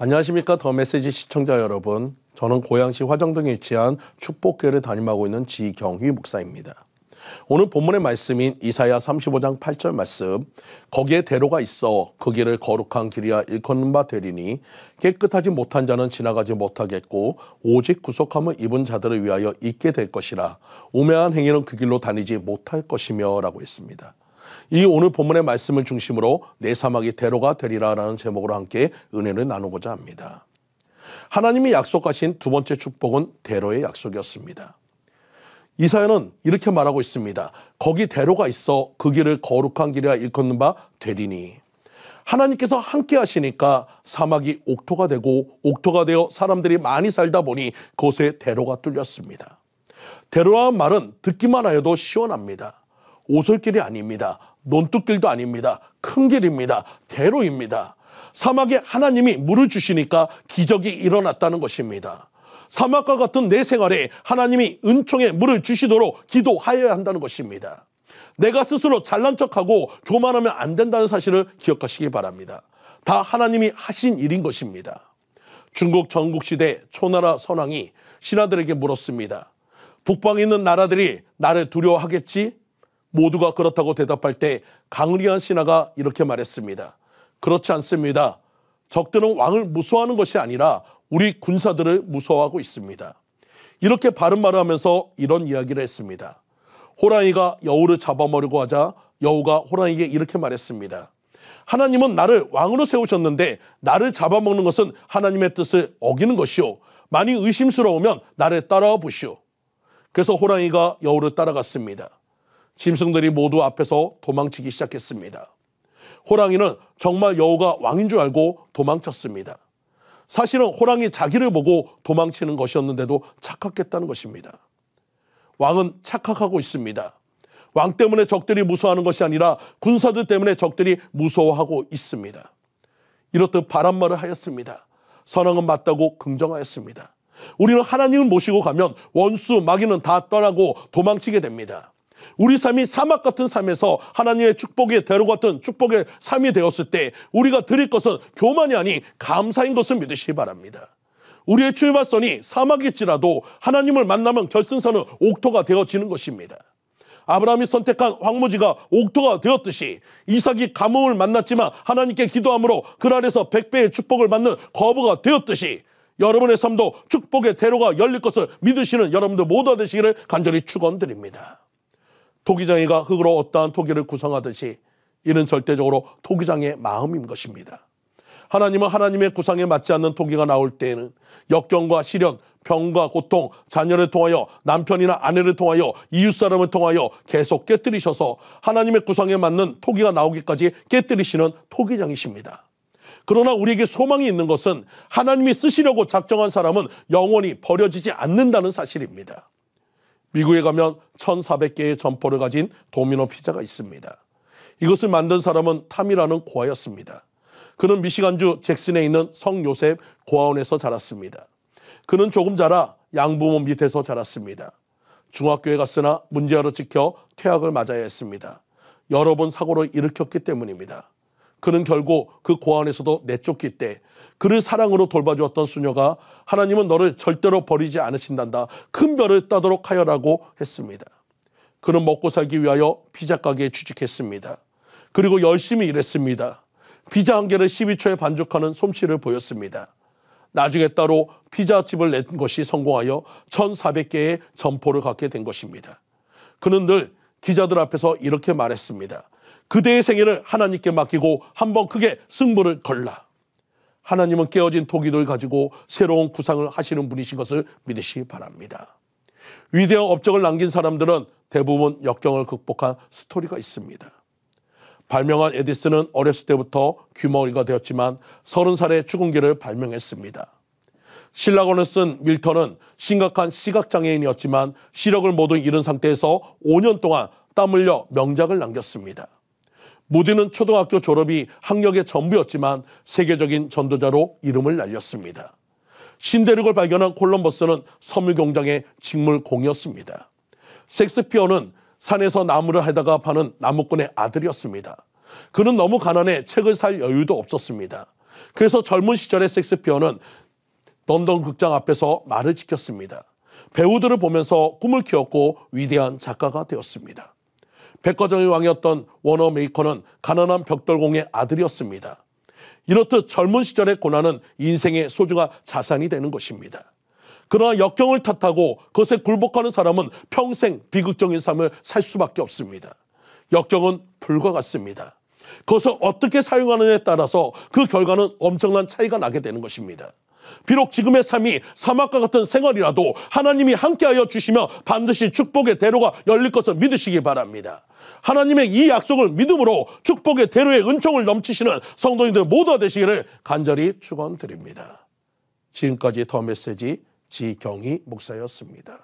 안녕하십니까. 더 메시지 시청자 여러분. 저는 고양시 화정동에 위치한 축복교회를 담임하고 있는 지경휘 목사입니다. 오늘 본문의 말씀인 이사야 35장 8절 말씀, 거기에 대로가 있어 그 길을 거룩한 길이야 일컫는 바 되리니 깨끗하지 못한 자는 지나가지 못하겠고 오직 구속함을 입은 자들을 위하여 있게 될 것이라. 우매한 행위는 그 길로 다니지 못할 것이며 라고 했습니다. 이 오늘 본문의 말씀을 중심으로 내 사막이 대로가 되리라 라는 제목으로 함께 은혜를 나누고자 합니다. 하나님이 약속하신 두 번째 축복은 대로의 약속이었습니다. 이사야는 이렇게 말하고 있습니다. 거기 대로가 있어 그 길을 거룩한 길이라 일컫는 바 되리니. 하나님께서 함께 하시니까 사막이 옥토가 되고 옥토가 되어 사람들이 많이 살다 보니 그곳에 대로가 뚫렸습니다. 대로라는 말은 듣기만 하여도 시원합니다. 오솔길이 아닙니다. 논뚝길도 아닙니다. 큰 길입니다. 대로입니다. 사막에 하나님이 물을 주시니까 기적이 일어났다는 것입니다. 사막과 같은 내 생활에 하나님이 은총의 물을 주시도록 기도하여야 한다는 것입니다. 내가 스스로 잘난 척하고 교만하면 안 된다는 사실을 기억하시기 바랍니다. 다 하나님이 하신 일인 것입니다. 중국 전국시대 초나라 선왕이 신하들에게 물었습니다. 북방에 있는 나라들이 나를 두려워하겠지? 모두가 그렇다고 대답할 때 강의한 신하가 이렇게 말했습니다. 그렇지 않습니다. 적들은 왕을 무서워하는 것이 아니라 우리 군사들을 무서워하고 있습니다. 이렇게 바른 말을 하면서 이런 이야기를 했습니다. 호랑이가 여우를 잡아먹으려고 하자 여우가 호랑이에게 이렇게 말했습니다. 하나님은 나를 왕으로 세우셨는데 나를 잡아먹는 것은 하나님의 뜻을 어기는 것이오. 많이 의심스러우면 나를 따라와 보시오. 그래서 호랑이가 여우를 따라갔습니다. 짐승들이 모두 앞에서 도망치기 시작했습니다. 호랑이는 정말 여우가 왕인 줄 알고 도망쳤습니다. 사실은 호랑이 자기를 보고 도망치는 것이었는데도 착각했다는 것입니다. 왕은 착각하고 있습니다. 왕 때문에 적들이 무서워하는 것이 아니라 군사들 때문에 적들이 무서워하고 있습니다. 이렇듯 바른 말을 하였습니다. 선왕은 맞다고 긍정하였습니다. 우리는 하나님을 모시고 가면 원수, 마귀는 다 떠나고 도망치게 됩니다. 우리 삶이 사막 같은 삶에서 하나님의 축복의 대로 같은 축복의 삶이 되었을 때 우리가 드릴 것은 교만이 아닌 감사인 것을 믿으시기 바랍니다. 우리의 출발선이 사막일지라도 하나님을 만나면 결승선은 옥토가 되어지는 것입니다. 아브라함이 선택한 황무지가 옥토가 되었듯이 이삭이 가뭄을 만났지만 하나님께 기도함으로 그 아래서 100배의 축복을 받는 거부가 되었듯이 여러분의 삶도 축복의 대로가 열릴 것을 믿으시는 여러분들 모두 되시기를 간절히 축원드립니다. 토기장이가 흙으로 어떠한 토기를 구성하듯이 이는 절대적으로 토기장의 마음인 것입니다. 하나님은 하나님의 구상에 맞지 않는 토기가 나올 때에는 역경과 시련, 병과 고통, 자녀를 통하여 남편이나 아내를 통하여 이웃사람을 통하여 계속 깨뜨리셔서 하나님의 구상에 맞는 토기가 나오기까지 깨뜨리시는 토기장이십니다. 그러나 우리에게 소망이 있는 것은 하나님이 쓰시려고 작정한 사람은 영원히 버려지지 않는다는 사실입니다. 미국에 가면 1,400개의 점포를 가진 도미노 피자가 있습니다. 이것을 만든 사람은 탐이라는 고아였습니다. 그는 미시간주 잭슨에 있는 성 요셉 고아원에서 자랐습니다. 그는 조금 자라 양부모 밑에서 자랐습니다. 중학교에 갔으나 문제아로 찍혀 퇴학을 맞아야 했습니다. 여러 번 사고를 일으켰기 때문입니다. 그는 결국 그 고아원에서도 내쫓길 때 그를 사랑으로 돌봐주었던 수녀가 하나님은 너를 절대로 버리지 않으신단다. 큰 별을 따도록 하여라고 했습니다. 그는 먹고 살기 위하여 피자 가게에 취직했습니다. 그리고 열심히 일했습니다. 피자 한 개를 12초에 반죽하는 솜씨를 보였습니다. 나중에 따로 피자집을 낸 것이 성공하여 1,400개의 점포를 갖게 된 것입니다. 그는 늘 기자들 앞에서 이렇게 말했습니다. 그대의 생애를 하나님께 맡기고 한번 크게 승부를 걸라. 하나님은 깨어진 토기를 가지고 새로운 구상을 하시는 분이신 것을 믿으시기 바랍니다. 위대한 업적을 남긴 사람들은 대부분 역경을 극복한 스토리가 있습니다. 발명한 에디슨은 어렸을 때부터 귀머거리가 되었지만 30살에 죽은 길을 발명했습니다. 실락원을 쓴 밀턴은 심각한 시각장애인이었지만 시력을 모두 잃은 상태에서 5년 동안 땀 흘려 명작을 남겼습니다. 무디는 초등학교 졸업이 학력의 전부였지만 세계적인 전도자로 이름을 날렸습니다. 신대륙을 발견한 콜럼버스는 섬유공장의 직물공이었습니다. 셰익스피어는 산에서 나무를 하다가 파는 나무꾼의 아들이었습니다. 그는 너무 가난해 책을 살 여유도 없었습니다. 그래서 젊은 시절의 셰익스피어는 런던 극장 앞에서 말을 지켰습니다. 배우들을 보면서 꿈을 키웠고 위대한 작가가 되었습니다. 백과정의 왕이었던 워너 메이커는 가난한 벽돌공의 아들이었습니다. 이렇듯 젊은 시절의 고난은 인생의 소중한 자산이 되는 것입니다. 그러나 역경을 탓하고 그것에 굴복하는 사람은 평생 비극적인 삶을 살 수밖에 없습니다. 역경은 불과 같습니다. 그것을 어떻게 사용하느냐에 따라서 그 결과는 엄청난 차이가 나게 되는 것입니다. 비록 지금의 삶이 사막과 같은 생활이라도 하나님이 함께하여 주시며 반드시 축복의 대로가 열릴 것을 믿으시기 바랍니다. 하나님의 이 약속을 믿음으로 축복의 대로의 은총을 넘치시는 성도님들 모두가 되시기를 간절히 축원드립니다. 지금까지 더 메시지 지경희 목사였습니다.